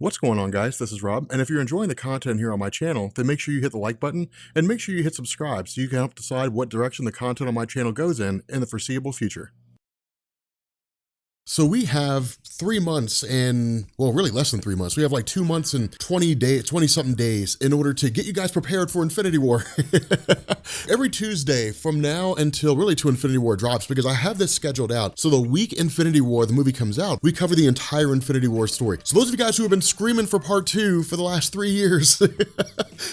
What's going on, guys? This is Rob, and if you're enjoying the content here on my channel, then make sure you hit the like button and make sure you hit subscribe so you can help decide what direction the content on my channel goes in the foreseeable future. So we have 3 months and, well, really less than 3 months. We have like 2 months and 20 something days in order to get you guys prepared for Infinity War. Every Tuesday from now until really to Infinity War drops, because I have this scheduled out. So the week Infinity War, the movie comes out, we cover the entire Infinity War story. So those of you guys who have been screaming for part 2 for the last 3 years,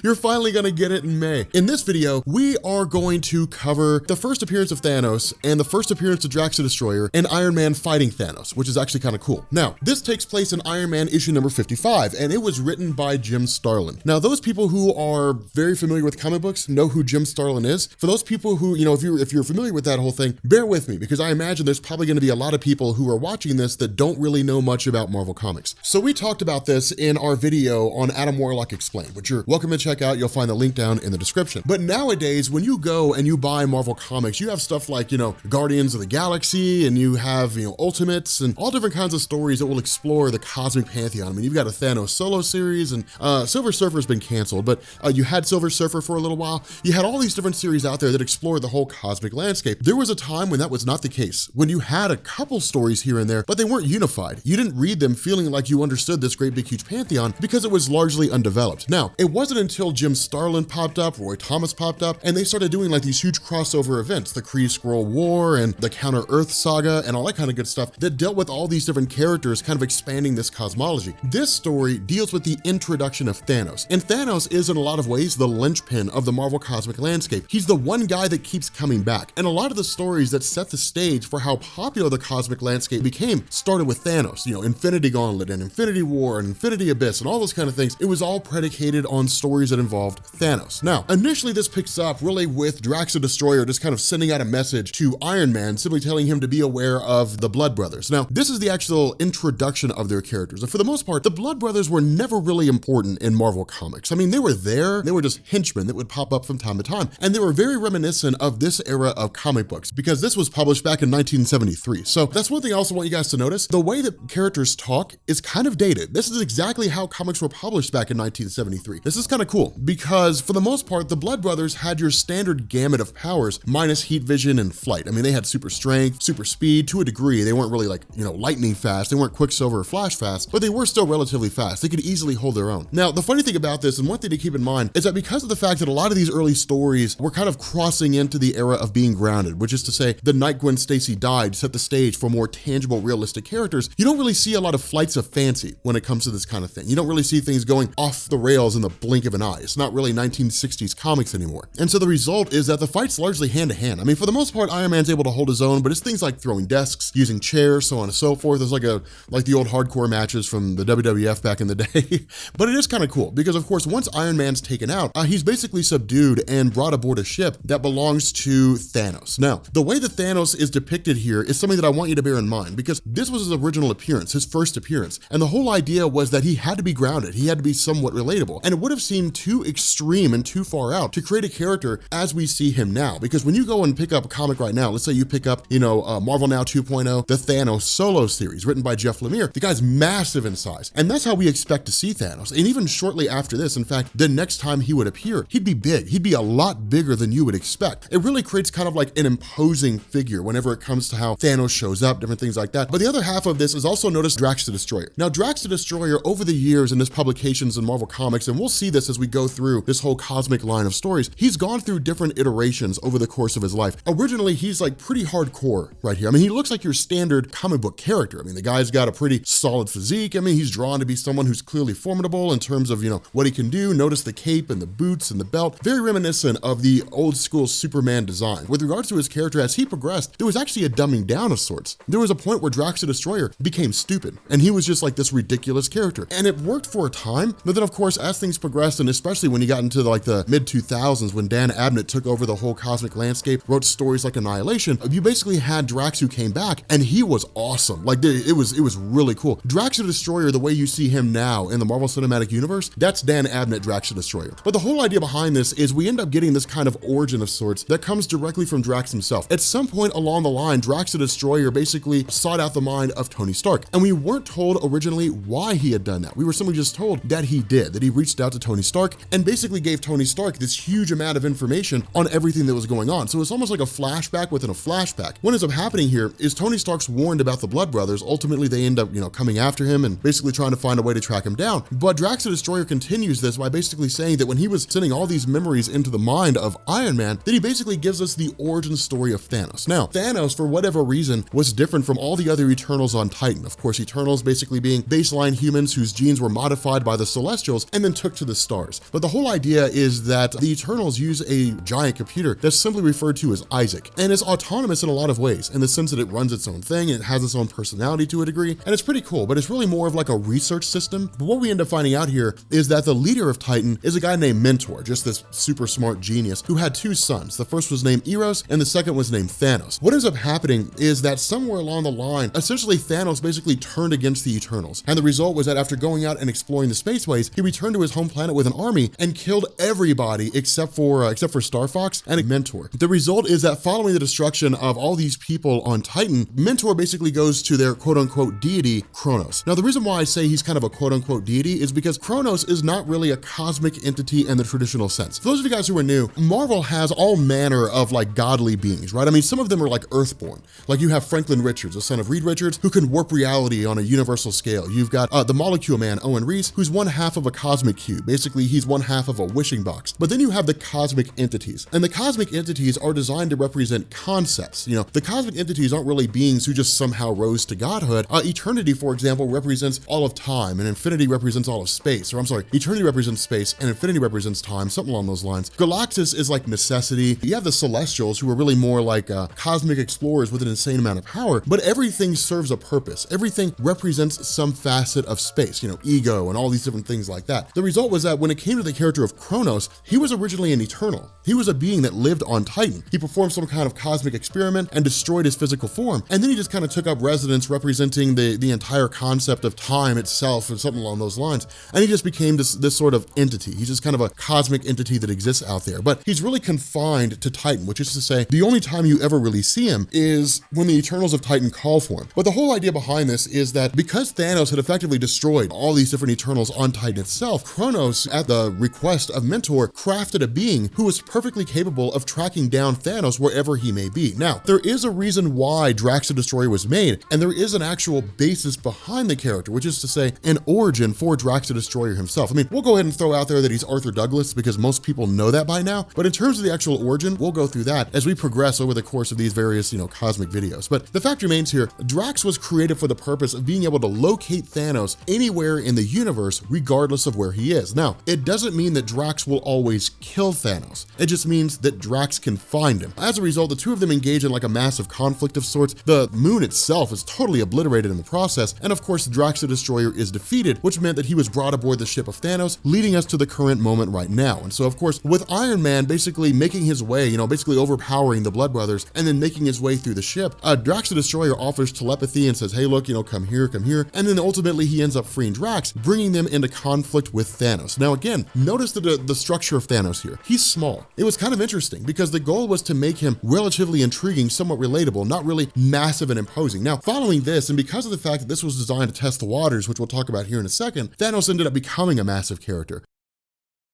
you're finally gonna get it in May. In this video, we are going to cover the first appearance of Thanos and the first appearance of Drax the Destroyer and Iron Man fighting Thanos, which is actually kind of cool. Now, this takes place in Iron Man issue number 55, and it was written by Jim Starlin. Now, those people who are very familiar with comic books know who Jim Starlin is. For those people who, if you're familiar with that whole thing, bear with me, because I imagine there's probably gonna be a lot of people who are watching this that don't really know much about Marvel Comics. So we talked about this in our video on Adam Warlock Explained, which you're welcome to check out. You'll find the link down in the description. But nowadays, when you go and you buy Marvel Comics, you have stuff like, Guardians of the Galaxy, and you have, Ultimates, and all different kinds of stories that will explore the cosmic pantheon. I mean, you've got a Thanos solo series, and Silver Surfer's been canceled, but you had Silver Surfer for a little while. You had all these different series out there that explored the whole cosmic landscape. There was a time when that was not the case, when you had a couple stories here and there, but they weren't unified. You didn't read them feeling like you understood this great big huge pantheon because it was largely undeveloped. Now, it wasn't until Jim Starlin popped up, Roy Thomas popped up, and they started doing like these huge crossover events, the Kree-Skrull War and the Counter-Earth saga and all that kind of good stuff that dealt with all these different characters kind of expanding this cosmology. This story deals with the introduction of Thanos, and Thanos is in a lot of ways the linchpin of the Marvel cosmic landscape. He's the one guy that keeps coming back, and a lot of the stories that set the stage for how popular the cosmic landscape became started with Thanos. Infinity Gauntlet and Infinity War and Infinity Abyss and all those kind of things. It was all predicated on stories that involved Thanos. Now, initially this picks up really with Drax the Destroyer just kind of sending out a message to Iron Man, simply telling him to be aware of the Blood Brothers. Now, this is the actual introduction of their characters. And for the most part, the Blood Brothers were never really important in Marvel Comics. I mean, they were there, they were just henchmen that would pop up from time to time. And they were very reminiscent of this era of comic books, because this was published back in 1973. So that's one thing I also want you guys to notice. The way that characters talk is kind of dated. This is exactly how comics were published back in 1973. This is kind of cool, because for the most part, the Blood Brothers had your standard gamut of powers minus heat vision and flight. I mean, they had super strength, super speed to a degree. They weren't really like, lightning fast. They weren't Quicksilver or Flash fast, but they were still relatively fast. They could easily hold their own. Now, the funny thing about this, and one thing to keep in mind, is that because of the fact that a lot of these early stories were kind of crossing into the era of being grounded, which is to say the night Gwen Stacy died set the stage for more tangible, realistic characters, you don't really see a lot of flights of fancy when it comes to this kind of thing. You don't really see things going off the rails in the blink of an eye. It's not really 1960s comics anymore. And so the result is that the fight's largely hand to hand. I mean, for the most part, Iron Man's able to hold his own, but it's things like throwing desks, using chairs, so on and so forth. There's like the old hardcore matches from the WWF back in the day. But it is kind of cool because, of course, once Iron Man's taken out, he's basically subdued and brought aboard a ship that belongs to Thanos. Now, the way that Thanos is depicted here is something that I want you to bear in mind, because this was his original appearance, his first appearance. And the whole idea was that he had to be grounded. He had to be somewhat relatable. And it would have seemed too extreme and too far out to create a character as we see him now. Because when you go and pick up a comic right now, let's say you pick up, Marvel Now 2.0, the Thanos solo series written by Jeff Lemire, the guy's massive in size. And that's how we expect to see Thanos. And even shortly after this, in fact, the next time he would appear, he'd be big. He'd be a lot bigger than you would expect. It really creates kind of like an imposing figure whenever it comes to how Thanos shows up, different things like that. But the other half of this is also known as Drax the Destroyer. Now, Drax the Destroyer, over the years in his publications in Marvel Comics, and we'll see this as we go through this whole cosmic line of stories, he's gone through different iterations over the course of his life. Originally, he's like pretty hardcore right here. I mean, he looks like your standard comic book character. I mean, the guy's got a pretty solid physique. I mean, he's drawn to be someone who's clearly formidable in terms of, what he can do. Notice the cape and the boots and the belt. Very reminiscent of the old school Superman design. With regards to his character, as he progressed, there was actually a dumbing down of sorts. There was a point where Drax the Destroyer became stupid, and he was just like this ridiculous character. And it worked for a time, but then of course, as things progressed, and especially when you got into like the mid 2000s, when Dan Abnett took over the whole cosmic landscape, wrote stories like Annihilation, you basically had Drax who came back, and he was awesome. Like it was really cool. Drax the Destroyer, the way you see him now in the Marvel Cinematic Universe, that's Dan Abnett, Drax the Destroyer. But the whole idea behind this is we end up getting this kind of origin of sorts that comes directly from Drax himself. At some point along the line, Drax the Destroyer basically sought out the mind of Tony Stark, and we weren't told originally why he had done that. We were simply just told that he did, that he reached out to Tony Stark and basically gave Tony Stark this huge amount of information on everything that was going on. So it's almost like a flashback within a flashback. What ends up happening here is Tony Stark's warned about the Blood Brothers. Ultimately, they end up, coming after him and basically trying to find a way to track him down. But Drax the Destroyer continues this by basically saying that when he was sending all these memories into the mind of Iron Man, that he basically gives us the origin story of Thanos. Now, Thanos, for whatever reason, was different from all the other Eternals on Titan. Of course, Eternals basically being baseline humans whose genes were modified by the Celestials and then took to the stars. But the whole idea is that the Eternals use a giant computer that's simply referred to as Isaac, and is autonomous in a lot of ways, in the sense that it runs its own thing, it has its own personality to a degree, and it's pretty cool, but it's really more of like a research system. But what we end up finding out here is that the leader of Titan is a guy named Mentor, just this super smart genius who had two sons. The first was named Eros, and the second was named Thanos. What ends up happening is that somewhere along the line, essentially Thanos basically turned against the Eternals, and the result was that after going out and exploring the spaceways, he returned to his home planet with an army and killed everybody except for Star Fox and Mentor. The result is that following the destruction of all these people on Titan, Mentor basically goes to their quote-unquote deity, Kronos. Now, the reason why I say he's kind of a quote-unquote deity is because Kronos is not really a cosmic entity in the traditional sense. For those of you guys who are new, Marvel has all manner of like godly beings, right? I mean, some of them are like earthborn. Like you have Franklin Richards, the son of Reed Richards, who can warp reality on a universal scale. You've got the Molecule Man, Owen Reese, who's one half of a cosmic cube. Basically, he's one half of a wishing box. But then you have the cosmic entities, and the cosmic entities are designed to represent concepts. The cosmic entities aren't really beings who just somehow rose to godhood. Eternity, for example, represents all of time, and infinity represents all of space. Or I'm sorry, eternity represents space, and infinity represents time, something along those lines. Galactus is like necessity. You have the Celestials, who are really more like cosmic explorers with an insane amount of power, but everything serves a purpose. Everything represents some facet of space, ego and all these different things like that. The result was that when it came to the character of Kronos, he was originally an Eternal. He was a being that lived on Titan. He performed some kind of cosmic experiment and destroyed his physical form, and then he just kind of took up residence representing the entire concept of time itself or something along those lines, and he just became this sort of entity. He's just kind of a cosmic entity that exists out there, but he's really confined to Titan, which is to say the only time you ever really see him is when the Eternals of Titan call for him. But the whole idea behind this is that because Thanos had effectively destroyed all these different Eternals on Titan itself, Kronos, at the request of Mentor, crafted a being who was perfectly capable of tracking down Thanos wherever he may be. Now, there is a reason why Drax the Destroyer was made, and there is an actual basis behind the character, which is to say an origin for Drax the Destroyer himself. I mean, we'll go ahead and throw out there that he's Arthur Douglas because most people know that by now, but in terms of the actual origin, we'll go through that as we progress over the course of these various, cosmic videos. But the fact remains here, Drax was created for the purpose of being able to locate Thanos anywhere in the universe, regardless of where he is. Now, it doesn't mean that Drax will always kill Thanos. It just means that Drax can find him. As a result, the two of them engage in like a massive conflict of sorts. The moon itself is totally obliterated in the process, and of course, Drax the Destroyer is defeated, which meant that he was brought aboard the ship of Thanos, leading us to the current moment right now. And so, of course, with Iron Man basically making his way, basically overpowering the Blood Brothers and then making his way through the ship, Drax the Destroyer offers telepathy and says, hey, look, come here, and then ultimately he ends up freeing Drax, bringing them into conflict with Thanos. Now, again, notice the structure of Thanos here. He's small. It was kind of interesting because the goal was to make him relatively intriguing, somewhat relatable, not really massive and imposing. Now, following this, and because of the fact that this was designed to test the waters, which we'll talk about here in a second, Thanos ended up becoming a massive character.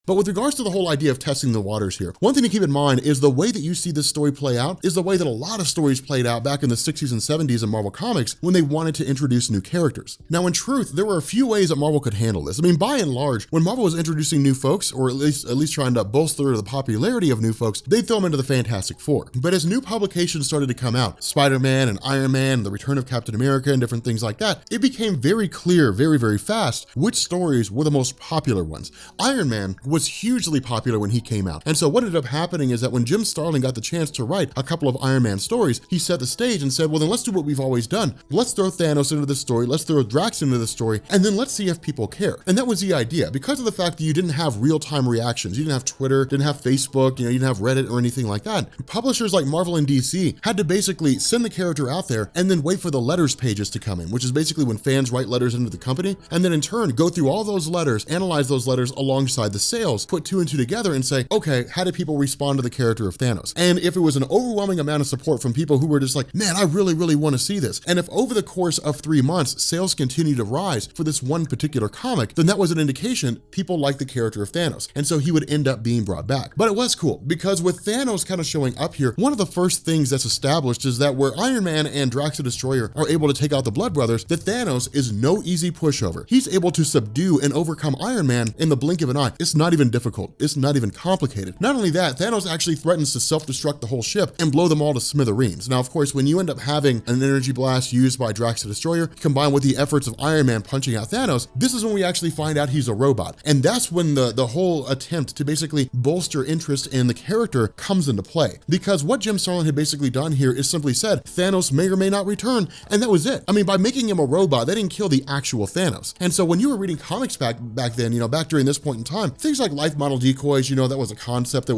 But with regards to the whole idea of testing the waters here, one thing to keep in mind is the way that you see this story play out is the way that a lot of stories played out back in the 60s and 70s in Marvel Comics when they wanted to introduce new characters. Now, in truth, there were a few ways that Marvel could handle this. I mean, by and large, when Marvel was introducing new folks, or at least trying to bolster the popularity of new folks, they'd throw them into the Fantastic Four. But as new publications started to come out, Spider-Man and Iron Man, and the Return of Captain America, and different things like that, it became very clear very, very fast which stories were the most popular ones. Iron Man was was hugely popular when he came out. And so what ended up happening is that when Jim Starlin got the chance to write a couple of Iron Man stories, he set the stage and said, well, then let's do what we've always done. Let's throw Thanos into the story, let's throw Drax into the story, and then let's see if people care. And that was the idea. Because of the fact that you didn't have real-time reactions, you didn't have Twitter, didn't have Facebook, you didn't have Reddit or anything like that, publishers like Marvel and DC had to basically send the character out there and then wait for the letters pages to come in, which is basically when fans write letters into the company, and then in turn go through all those letters, analyze those letters alongside the sales, put two and two together and say, okay, how did people respond to the character of Thanos? And if it was an overwhelming amount of support from people who were just like, man, I really want to see this, and if over the course of 3 months, sales continue to rise for this one particular comic, then that was an indication people like the character of Thanos. And so he would end up being brought back. But it was cool because with Thanos kind of showing up here, one of the first things that's established is that where Iron Man and Drax the Destroyer are able to take out the Blood Brothers, that Thanos is no easy pushover. He's able to subdue and overcome Iron Man in the blink of an eye. It's not even difficult. It's not even complicated. Not only that, Thanos actually threatens to self-destruct the whole ship and blow them all to smithereens. Now, of course, when you end up having an energy blast used by Drax the Destroyer combined with the efforts of Iron Man punching out Thanos, this is when we actually find out he's a robot. And that's when the whole attempt to basically bolster interest in the character comes into play. Because what Jim Starlin had basically done here is simply said, Thanos may or may not return, and that was it. I mean, by making him a robot, they didn't kill the actual Thanos. And so when you were reading comics back then, back during this point in time, things like life model decoys, that was a concept that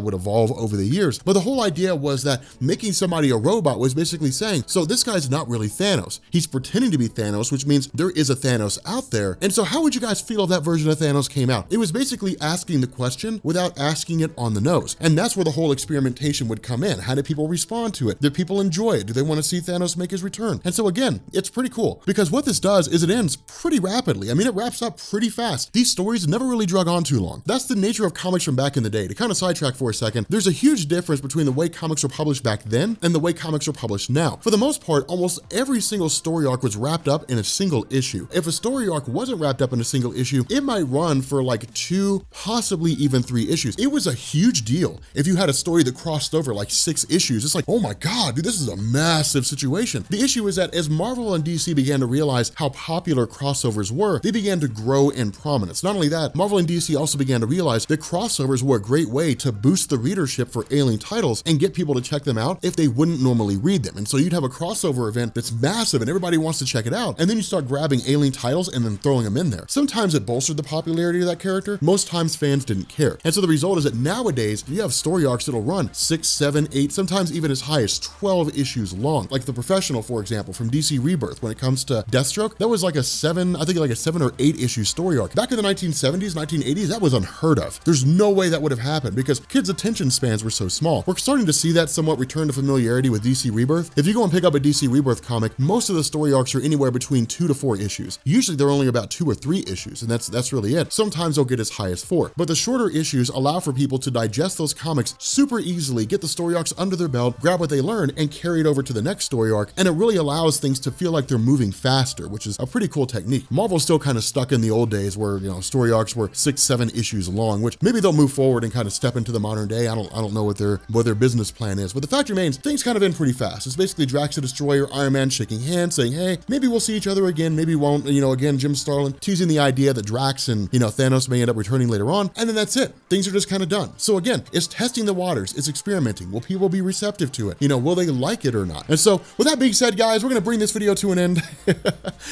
would evolve over the years. But the whole idea was that making somebody a robot was basically saying, so this guy's not really Thanos. He's pretending to be Thanos, which means there is a Thanos out there. And so how would you guys feel if that version of Thanos came out? It was basically asking the question without asking it on the nose. And that's where the whole experimentation would come in. How did people respond to it? Did people enjoy it? Do they want to see Thanos make his return? And so again, it's pretty cool because what this does is it ends pretty rapidly. I mean, it wraps up pretty fast. These stories never really drug on too long. That's the nature of comics from back in the day. To kind of sidetrack for a second, there's a huge difference between the way comics were published back then and the way comics are published now. For the most part, almost every single story arc was wrapped up in a single issue. If a story arc wasn't wrapped up in a single issue, it might run for like 2, possibly even 3 issues. It was a huge deal if you had a story that crossed over like 6 issues. It's like, oh my God, dude, this is a massive situation. The issue is that as Marvel and DC began to realize how popular crossovers were, they began to grow in prominence. Not only that, Marvel and DC also began to realize that crossovers were a great way to boost the readership for ailing titles and get people to check them out if they wouldn't normally read them. And so you'd have a crossover event that's massive and everybody wants to check it out. And then you start grabbing ailing titles and then throwing them in there. Sometimes it bolstered the popularity of that character. Most times fans didn't care. And so the result is that nowadays you have story arcs that'll run 6, 7, 8, sometimes even as high as 12 issues long. Like The Professional, for example, from DC Rebirth, when it comes to Deathstroke, that was like a 7 or 8 issue story arc. Back in the 1970s, 1980s, that was unheard of. There's no way that would have happened because kids' attention spans were so small. We're starting to see that somewhat return to familiarity with DC Rebirth. If you go and pick up a DC Rebirth comic, most of the story arcs are anywhere between 2 to 4 issues. Usually they're only about 2 or 3 issues, and that's really it. Sometimes they'll get as high as 4. But the shorter issues allow for people to digest those comics super easily, get the story arcs under their belt, grab what they learn, and carry it over to the next story arc. And it really allows things to feel like they're moving faster, which is a pretty cool technique. Marvel's still kind of stuck in the old days where, story arcs were 6, 7 issues long, which maybe they'll move forward and kind of step into the modern day. I don't know what their business plan is, but the fact remains, things kind of end pretty fast. It's basically Drax the Destroyer, Iron Man shaking hands, saying, hey, maybe we'll see each other again, maybe won't. Again, Jim Starlin teasing the idea that Drax and, Thanos may end up returning later on, and then that's it. Things are just kind of done. So again, it's testing the waters, it's experimenting. Will people be receptive to it? Will they like it or not? And so with that being said, guys, we're gonna bring this video to an end.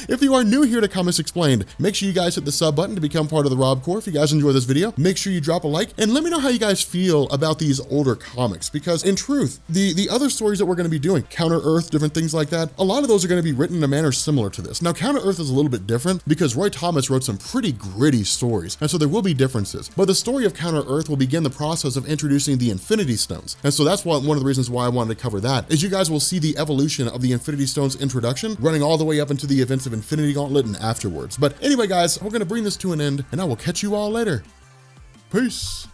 If you are new here to Comics Explained, make sure you guys hit the sub button to become part of the Rob Corps. If you guys enjoy this video, make sure you drop a like and let me know how you guys feel about these older comics, because in truth, the other stories that we're gonna be doing, Counter Earth, different things like that, a lot of those are gonna be written in a manner similar to this. Now, Counter Earth is a little bit different because Roy Thomas wrote some pretty gritty stories, and so there will be differences. But the story of Counter Earth will begin the process of introducing the Infinity Stones. And so that's one of the reasons why I wanted to cover that, is you guys will see the evolution of the Infinity Stones introduction, running all the way up into the events of Infinity Gauntlet and afterwards. But anyway, guys, we're gonna bring this to an end, and I will catch you all later. Peace.